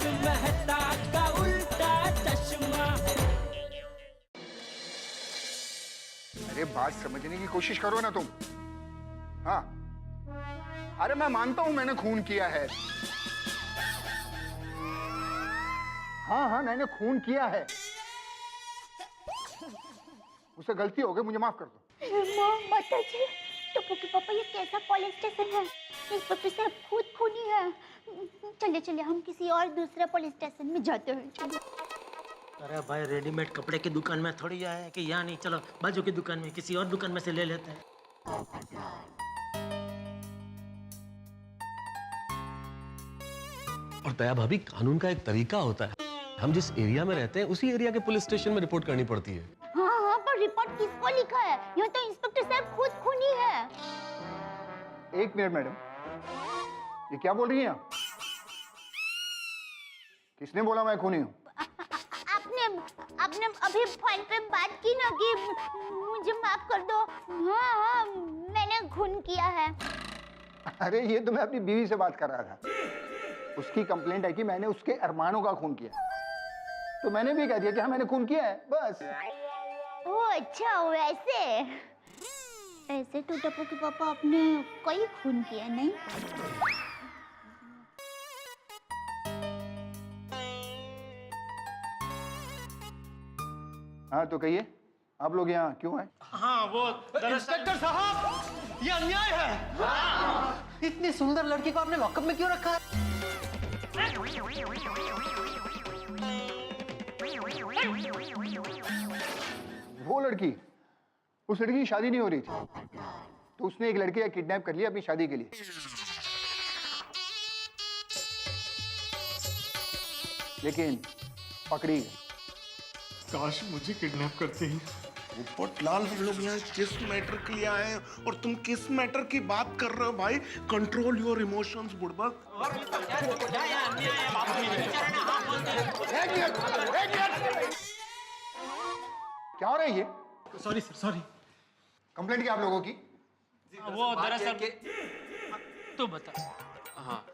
तारक मेहता का उल्टा चश्मा। अरे बात समझने की कोशिश करो ना तुम। हाँ, अरे मैं मानता हूं मैंने खून किया है। हाँ हाँ, मैंने खून किया है। मुझसे गलती हो गई, मुझे माफ कर दो। माता जी, टप्पू के पापा ये कैसा पुलिस स्टेशन है? इंस्पेक्टर साहब खुद खूनी है। चलिए चलिए, हम किसी और दूसरे पुलिस स्टेशन में जाते हैं। चलिए। अरे भाई, रेडीमेड कपड़े की दुकान में थोड़ी आया है कि यहाँ नहीं, चलो बाजू की दुकान में, किसी और दुकान में से ले लेते हैं। और दया भाभी, कानून का एक तरीका होता है। हम जिस एरिया में रहते हैं उसी एरिया के पुलिस स्टेशन में रिपोर्ट करनी पड़ती है। हाँ हाँ, पर रिपोर्ट किसको लिखा है? यहाँ तो इंस्पेक्टर साहब खुद खूनी है। एक मिनट मैडम, ये क्या बोल रही हैं आप? किसने बोला मैं खूनी हूं? आपने अभी फोन पे बात की ना कि मुझे माफ कर दो। हाँ हाँ, मैंने खून किया है। अरे ये तो मैं अपनी बीवी से बात कर रहा था। उसकी कंप्लेंट है कि मैंने उसके अरमानों का खून किया, तो मैंने भी कह दिया कि हाँ मैंने खून किया है, बस। ओह अच्छा, वैसे ऐसे तो टप्पू के पापा आपने कई खून किया नहीं? हाँ तो कहिए, आप लोग यहाँ क्यों आए? हाँ, वो इंस्पेक्टर साहब, ये अन्याय है। हाँ। इतनी सुंदर लड़की को आपने लॉकअप में क्यों रखा है? वो लड़की, उस लड़की की शादी नहीं हो रही थी, तो उसने एक लड़के का किडनैप कर लिया अपनी शादी के लिए। लेकिन पकड़ी गई। काश मुझे किडनैप करते ही। पोपटलाल, हम लोग यहाँ किस मैटर के लिए आए हैं और तुम किस मैटर की बात कर रहे हो भाई? कंट्रोल योर इमोशंस बुड़बक। क्या हो रहा है ये? Sorry sir, sorry. कंप्लेंट क्या आप लोगों की? वो दरअसल तू बता। हाँ,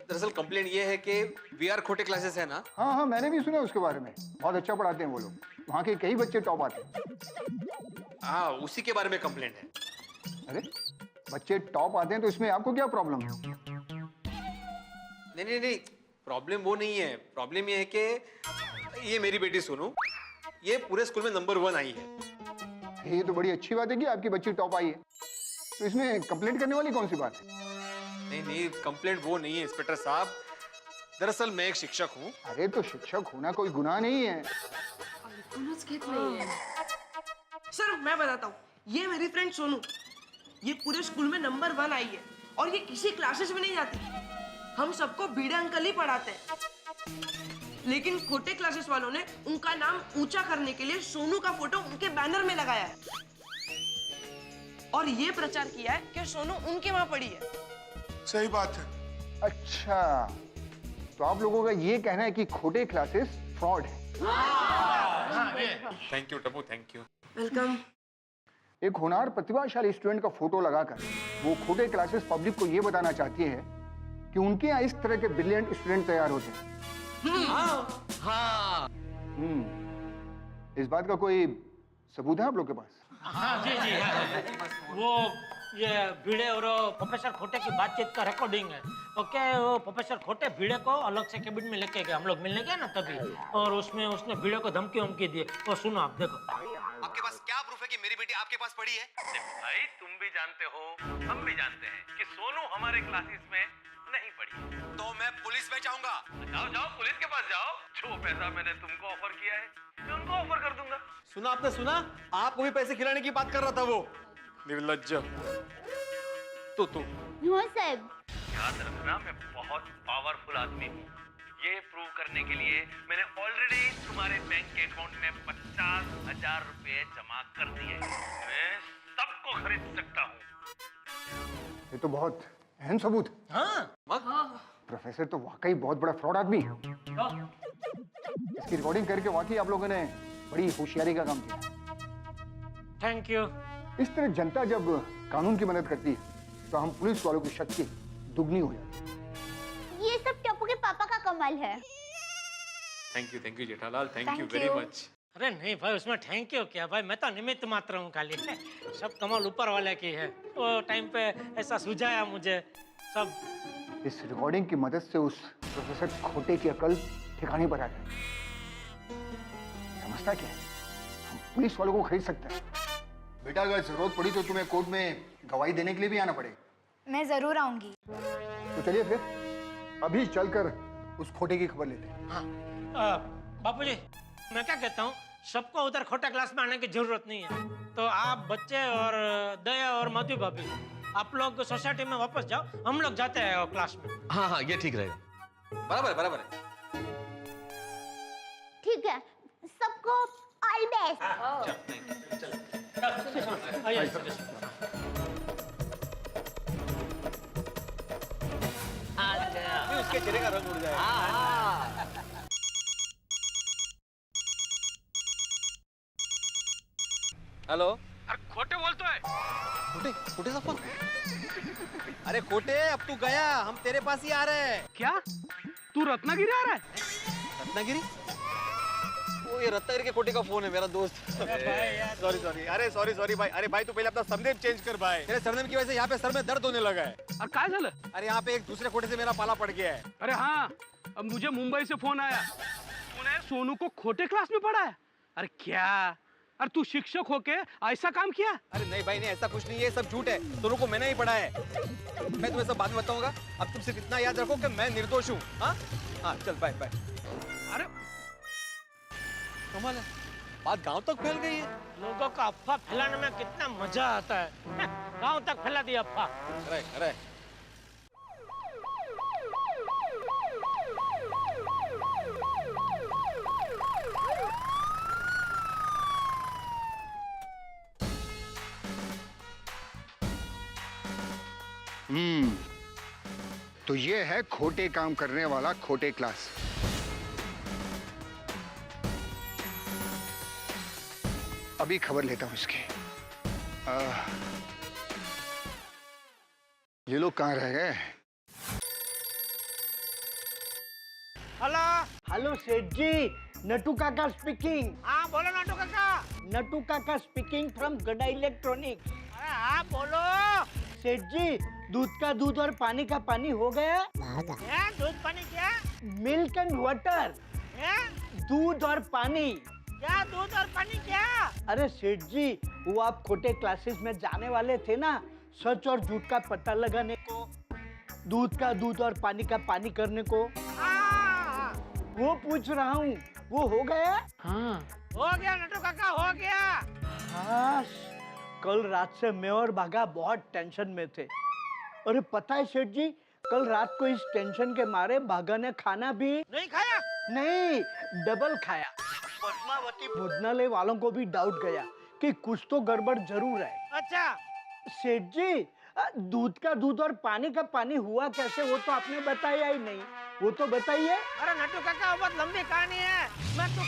दरअसल कंप्लेंट ये है कि वीआर खोटे क्लासेस है ना। हाँ हाँ, मैंने भी सुना उसके बारे में। बहुत अच्छा पढ़ाते हैं वो लोग, वहाँ के कई बच्चे टॉप आते हैं। हाँ, उसी के बारे में कंप्लेंट है। अरे बच्चे टॉप आते हैं तो इसमें आपको क्या प्रॉब्लम है? नहीं नहीं नहीं, प्रॉब्लम वो नहीं है। प्रॉब्लम ये है कि ये मेरी बेटी सोनू, ये पूरे स्कूल में नंबर 1 आई है। ये तो बड़ी अच्छी बात है कि आपकी बच्ची टॉप आई है, तो इसमें कंप्लेंट करने वाली कौन सी बात है? नहीं नहीं, कंप्लेंट वो नहीं है इंस्पेक्टर साहब। दरअसल मैं एक शिक्षक हूँ। अरे तो शिक्षक होना कोई गुनाह नहीं है। सर मैं बताता हूँ, ये मेरी फ्रेंड सोनू, ये पूरे स्कूल में नंबर 1 आई है और ये किसी क्लासेस में नहीं जाती। हम सबको भिड़े अंकल ही पढ़ाते हैं, लेकिन खोटे क्लासेस वालों ने उनका नाम ऊंचा करने के लिए सोनू का फोटो उनके बैनर में लगाया है और ये प्रचार किया है कि सोनू उनके वहां पढ़ी है। सही बात है। अच्छा, तो आप लोगों का ये कहना है कि खोटे क्लासेस फ्रॉड है? Thank you Tappu, thank you. Welcome. एक होनहार प्रतिभाशाली स्टूडेंट का फोटो लगाकर वो खोटे क्लासेस पब्लिक को ये बताना चाहती है कि उनके यहाँ इस तरह के ब्रिलियंट स्टूडेंट तैयार होते हैं। हाँ इस बात का कोई सबूत है आप लोग के पास? हाँ, जी जी, हाँ। वो ये भिड़े और प्रोफेसर खोटे की बातचीत का रिकॉर्डिंग है। ओके, वो प्रोफेसर खोटे भिड़े को अलग से केबिन में लेके गए, हम लोग मिलने गए ना तभी, और उसमें उसने भिड़े को धमकी वमकी दी। और सुनो आप, देखो। आपके पास क्या प्रूफ है कि मेरी बेटी आपके पास पढ़ी है? भाई तुम भी जानते हो, हम भी जानते हैं कि सोनू हमारे क्लासेस में नहीं पढ़ी। तो मैं पुलिस में जाऊंगा। जाओ जाओ, पुलिस के पास जाओ। जो पैसा मैंने तुमको ऑफर किया है मैं उनको ऑफर कर दूंगा। सुना आपने, सुना? आपको भी पैसे खिलाने की बात कर रहा था वो निर्लज्ज। तू हाँ साहब, याद रखना, मैं बहुत पावरफुल आदमी हूँ। ये प्रूव करने के लिए मैंने ऑलरेडी तुम्हारे बैंक के अकाउंट में 50,000 रुपए जमा कर दिए। मैं सबको खरीद सकता हूँ। ये तो बहुत अहम सबूत। हाँ, प्रोफेसर तो वाकई बहुत बड़ा फ्रॉड आदमी है। इसकी रिकॉर्डिंग करके वाकई आप लोगों ने बड़ी होशियारी का काम किया। Thank you. इस तरह जनता जब कानून की मदद करती है तो हम पुलिस वालों की शक्ति दुगनी हो जाती है। ये सब टप्पू के पापा का कमाल कमाल है। Thank you Jethalal, thank you Thank very you. Much. अरे नहीं भाई, उसमें थैंक यू क्या भाई, मैं तो निमित्त मात्र हूँ खाली। सब कमाल ऊपर वाले की है, वो टाइम पे ऐसा सुझाया मुझे सब। इस रिकॉर्डिंग की मदद से उस प्रोफेसर खोटे की अकल ठिकाने पर आ जाए। समझता क्या है? हम पुलिस वालों को खरीद सकते हैं। बेटा अगर जरूरत पड़ी तो तुम्हें कोर्ट में गवाही देने के लिए भी आना पड़ेगा। मैं जरूर आऊंगी। तो चलिए फिर अभी चलकर उस खोटे की खबर लेते हैं। हाँ बापूजी, मैं क्या कहता हूँ, सबको उधर खोटे क्लास में आने की जरूरत नहीं है। तो आप बच्चे और दया और मधु भाभी, आप लोग सोसाइटी में वापस जाओ, हम लोग जाते हैं क्लास में। हाँ हाँ, ये ठीक रहेगा। बराबर है। ठीक है, सबको ऑल बेस्ट। आइए। उसके चेहरे का रंग उड़ जाए। हेलो। अरे खोटे बोलते है। खोटे सा फोन। अरे खोटे, अब तू गया, हम तेरे पास ही आ रहे हैं। क्या तू रत्नागिरी आ रहा है? रत्नागिरी? वो ये रत्नागिरी के खोटे का फोन है, मेरा दोस्त। सॉरी अरे सॉरी भाई। अरे भाई तू पहले अपना सरनेम चेंज कर भाई। तेरे सरनेम की वजह से यहाँ पे सर में दर्द होने लगा है। और काय झालं? अरे यहाँ पे एक दूसरे खोटे से मेरा पाला पड़ गया है। अरे हाँ, अब मुझे मुंबई से फोन आया, तूने सोनू को खोटे क्लास में पढ़ा है। अरे क्या, अरे तू शिक्षक होके ऐसा काम किया? अरे नहीं भाई नहीं, ऐसा कुछ नहीं है, सब झूठ है। दोनों को मैंने ही पढ़ा है। मैं तुम्हें सब बाद में बताऊंगा, अब तुम सिर्फ इतना याद रखो कि मैं निर्दोष हूँ। हाँ चल बाय। अरे कमाल है, बात गांव तक फैल गई है। लोगों का अफवाह फैलाने में कितना मजा आता है। गांव तक फैला दिया अफवाह। अरे तो ये है खोटे काम करने वाला खोटे क्लास। अभी खबर लेता हूं इसकी। ये लोग कहाँ रह गए? हेलो सेठ जी, नटू काका स्पीकिंग। हाँ बोलो नाटू काका। नटू काका स्पीकिंग फ्रॉम गड़ा इलेक्ट्रॉनिक्स। अरे हाँ बोलो। सेठ जी, दूध का दूध और पानी का पानी हो गया? क्या दूध पानी? क्या मिल्क एंड वाटर? दूध और पानी। क्या दूध और पानी? क्या? अरे सेठ जी, वो आप खोटे क्लासेस में जाने वाले थे ना, सच और झूठ का पता लगाने को, दूध का दूध और पानी का पानी करने को। वो पूछ रहा हूँ, वो हो गया? हाँ हो गया नटू काका, हो गया। हाँ, कल रात से मैं और भागा बहुत टेंशन में थे। अरे पता है सेठ जी, कल रात को इस टेंशन के मारे भागा ने खाना भी नहीं खाया। नहीं, डबल खाया। पद्मावती भोजनालय वालों को भी डाउट गया कि कुछ तो गड़बड़ जरूर है। अच्छा सेठ जी, दूध का दूध और पानी का पानी हुआ कैसे, वो तो आपने बताया ही नहीं, वो तो बताइए। अरे नटू काका, बहुत लंबी कहानी है। मैं तो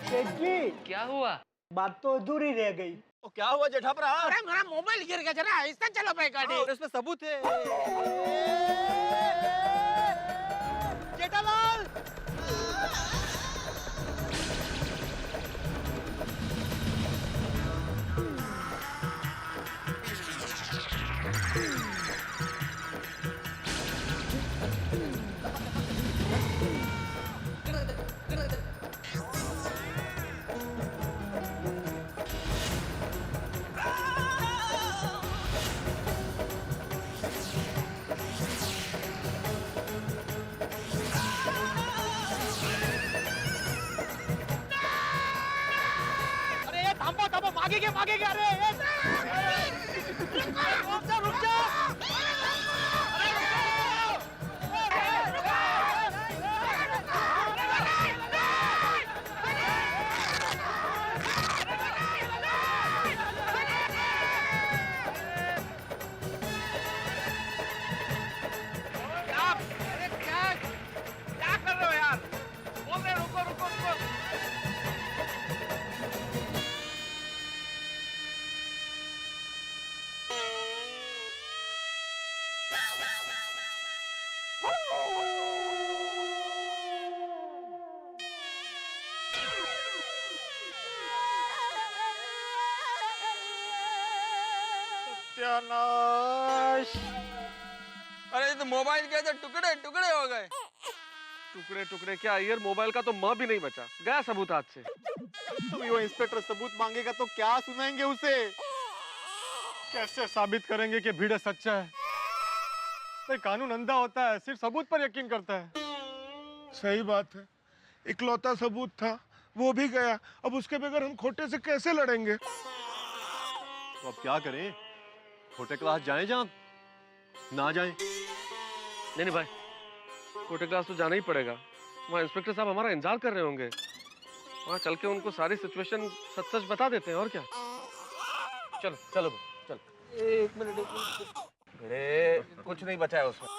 सेठ जी, क्या हुआ? बात तो अधूरी रह गई। तो क्या हुआ जेठापरा? अरे मेरा मोबाइल गिर गया, जरा आहिस्ता चलो भाई गाड़ी। उसमें सबूत है। जेठालाल मागे क्या रे? रुक जा। सत्यानाश! अरे ये तो मोबाइल के तो टुकड़े टुकड़े हो गए। टुकड़े टुकड़े क्या यार, मोबाइल का तो म भी नहीं बचा, गया सबूत हाथ से। तो वो इंस्पेक्टर सबूत मांगेगा तो क्या सुनाएंगे उसे? कैसे साबित करेंगे कि भिड़े सच्चा है? भाई कानून अंधा होता है, सिर्फ सबूत पर यकीन करता है। सही बात है, इकलौता सबूत था, वो भी गया। अब उसके बगैर हम खोटे से कैसे लड़ेंगे? तो अब क्या करें? खोटे क्लास जाएं जहाँ ना जाएं? नहीं नहीं भाई, कोटे क्लास तो जाना ही पड़ेगा। वहाँ इंस्पेक्टर साहब हमारा इंतजार कर रहे होंगे। वहाँ चल के उनको सारी सिचुएशन सच सच बता देते हैं, और क्या। चलो चलो चलो। एक मिनट। अरे कुछ नहीं बचा है उसमें।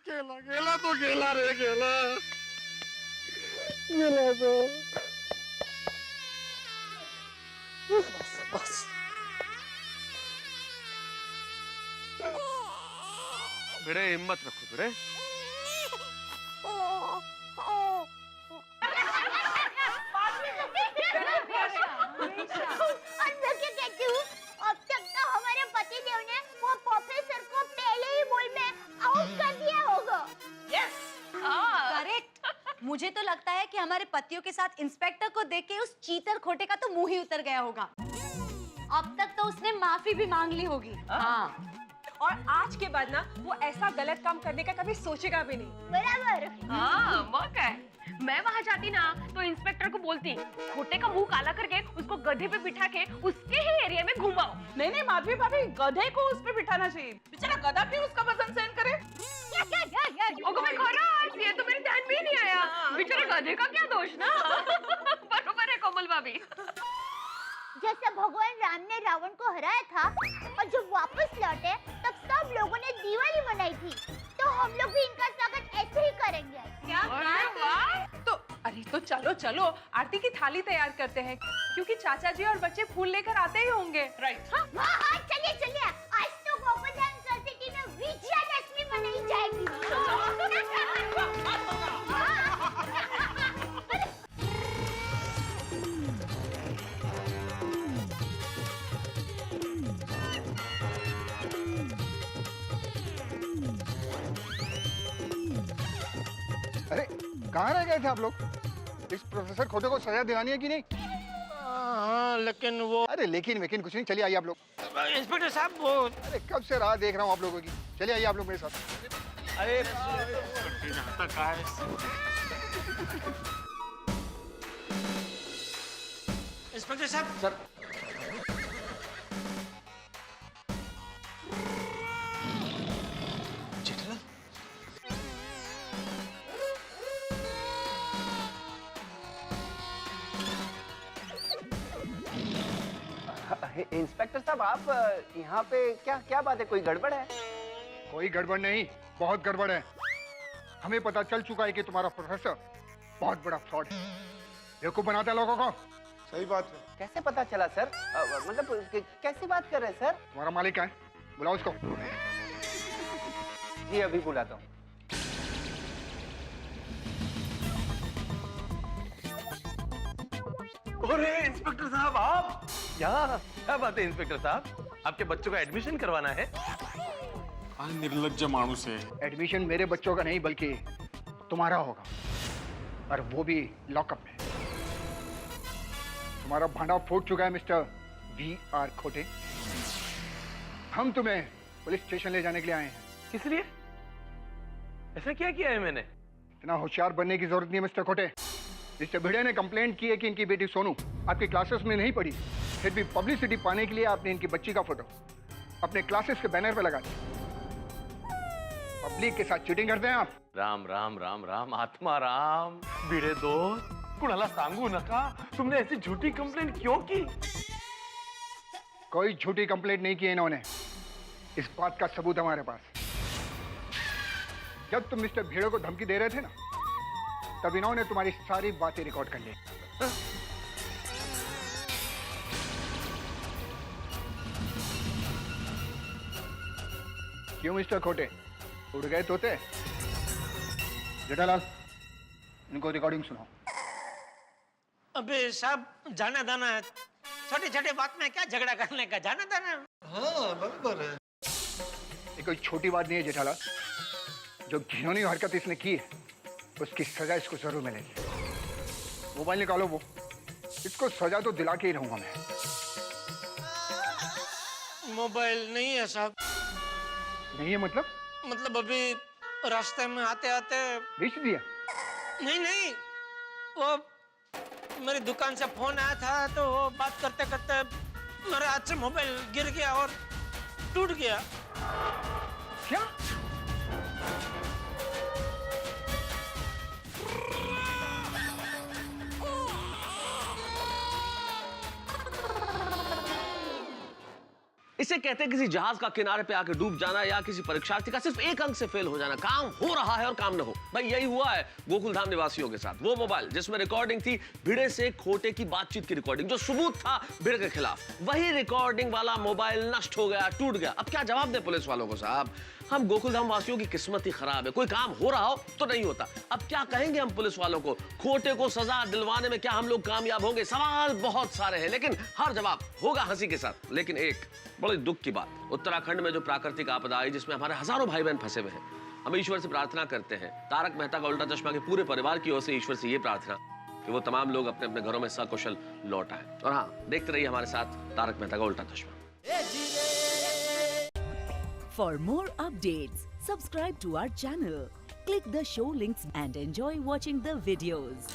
गेला गेला तो गेला रे गेला, गेला तो। बस। भिड़े हिम्मत रखो भिड़े। और मैं क्या कहती हूँ, अब तक तो हमारे पतिदेव ने वो प्रोफेसर को पहले ही बॉल में आउट कर दिया होगा। करेक्ट। मुझे तो लगता है कि हमारे पतियों के साथ इंस्पेक्टर को देख के उस चीटर खोटे का तो मुंह ही उतर गया होगा। अब तक तो उसने माफी भी मांग ली होगी। हाँ, और आज के बाद ना वो ऐसा गलत काम करने का कभी सोचेगा भी नहीं। बराबर। हाँ, वो क्या है? मैं वहाँ जाती ना तो इंस्पेक्टर को बोलती, खोटे का मुंह काला करके उसको गधे पे बिठा के उसके ही एरिया में घुमाओ। नहीं नहीं माधवी भाभी, गधे को उस पे बिठाना चाहिए। बेचारा गधा क्यों उसका वजन सहन करे? ये तो मेरे ध्यान में ही नहीं आया। बेचारे गधे का क्या दोष ना। बरोबर है कोमल भाभी। जैसे भगवान राम ने रावण को हराया था और जब वापस लौटे तब सब लोगों ने दिवाली मनाई थी, तो हम लोग भी इनका स्वागत ऐसे ही करेंगे। क्या बात? तो चलो चलो आरती की थाली तैयार करते हैं, क्योंकि चाचा जी और बच्चे फूल लेकर आते ही होंगे। राइट। हाँ, चलिए चलिए, आज तो गोवर्धन सोसाइटी में विजयादशमी मनाई जाएगी। अरे कहाँ रह गए थे आप लोग? इस प्रोफेसर खोटे को सजा दिलानी है कि नहीं? हाँ, लेकिन वो। अरे लेकिन कुछ नहीं, चलिए आइए आप लोग। इंस्पेक्टर साहब वो। अरे कब से राह देख रहा हूँ आप लोगों की, चलिए आइए आप लोग मेरे साथ। अरे इंस्पेक्टर साहब। सर इंस्पेक्टर साहब, आप यहाँ पे क्या क्या बात है? कोई गड़बड़ है? कोई गड़बड़ नहीं, बहुत गड़बड़ है। हमें पता चल चुका है कि तुम्हारा प्रोफेसर बहुत बड़ा फ्रॉड है, बेवकूफ बनाता है लोगों को। सही बात है। कैसे पता चला सर? मतलब कैसी बात कर रहे हैं सर? तुम्हारा मालिक है, बुलाओ उसको। जी अभी बुलाता हूँ। अरे इंस्पेक्टर साहब, आप यहाँ? क्या बात है इंस्पेक्टर साहब, आपके बच्चों का एडमिशन करवाना है? निर्लज्ज मानुस है। एडमिशन मेरे बच्चों का नहीं बल्कि तुम्हारा होगा, और वो भी लॉकअप में। तुम्हारा भांडा फूट चुका है मिस्टर VR खोटे। हम तुम्हें पुलिस स्टेशन ले जाने के लिए आए हैं। किस लिए? ऐसा क्या किया है मैंने? इतना होशियार बनने की जरूरत नहीं है मिस्टर खोटे। मिस्टर भिड़े ने कंप्लेंट की है कि इनकी बेटी सोनू आपकी क्लासेस में नहीं पढ़ी, फिर भी पब्लिसिटी पाने के लिए आपने इनकी बच्ची का फोटो अपने क्लासेस के बैनर पे लगा दिया। पब्लिक के साथ चीटिंग करते हैं आप। राम राम राम राम आत्मा राम। भिड़े दोस्त, कुणाला सांगू नका, तुमने ऐसी झूठी कंप्लेंट क्यों की? कोई झूठी कंप्लेंट नहीं की इन्होंने, इस बात का सबूत हमारे पास। जब तुम मिस्टर भिड़े को धमकी दे रहे थे ना, तब इन्होंने तुम्हारी सारी बातें रिकॉर्ड कर ली। क्यों मिस्टर खोटे, उड़ गए तोते? जेठालाल, इनको रिकॉर्डिंग सुनाओ। अबे साहब जाना दाना है, छोटी छोटी बात में क्या झगड़ा करने का, जाना दाना। हाँ बराबर है। ये कोई छोटी बात नहीं है जेठालाल, जो घिनौनी हरकत इसने की है उसकी सजा इसको जरूर मिलेगी। मोबाइल निकालो वो, इसको सजा तो दिला के ही रहूंगा मैं। मोबाइल नहीं है साहब। नहीं है मतलब? मतलब अभी रास्ते में आते आते बेच दिया? नहीं नहीं, वो मेरी दुकान से फोन आया था तो वो बात करते करते मेरे हाथ से मोबाइल गिर गया और टूट गया। क्या? इसे कहते हैं किसी जहाज का किनारे पे आके डूब जाना या किसी परीक्षार्थी का सिर्फ एक अंक से फेल हो जाना। काम हो रहा है और काम न हो। भाई यही हुआ है गोकुलधाम निवासियों के साथ। वो मोबाइल जिसमें रिकॉर्डिंग थी भिड़े से खोटे की बातचीत की रिकॉर्डिंग, जो सबूत था भिड़े के खिलाफ, वही रिकॉर्डिंग वाला मोबाइल नष्ट हो गया, टूट गया। अब क्या जवाब दे पुलिस वालों को? साहब हम गोकुलधाम वासियों की किस्मत ही खराब है, कोई काम हो रहा हो तो नहीं होता। अब क्या कहेंगे हम पुलिस वालों को? खोटे को सजा दिलवाने में क्या हम लोग कामयाब होंगे? सवाल बहुत सारे हैं लेकिन हर जवाब होगा हंसी के साथ। लेकिन एक बड़ी दुख की बात, उत्तराखंड में जो प्राकृतिक आपदा आई जिसमें हमारे हजारों भाई बहन फंसे हुए हैं, हम ईश्वर से प्रार्थना करते हैं, तारक मेहता का उल्टा चश्मा के पूरे परिवार की ओर से ईश्वर से ये प्रार्थना कि वो तमाम लोग अपने अपने घरों में सकुशल लौट आए। और हाँ, देखते रहिए हमारे साथ तारक मेहता का उल्टा चश्मा। For more updates, subscribe to our channel, click the show links and enjoy watching the videos.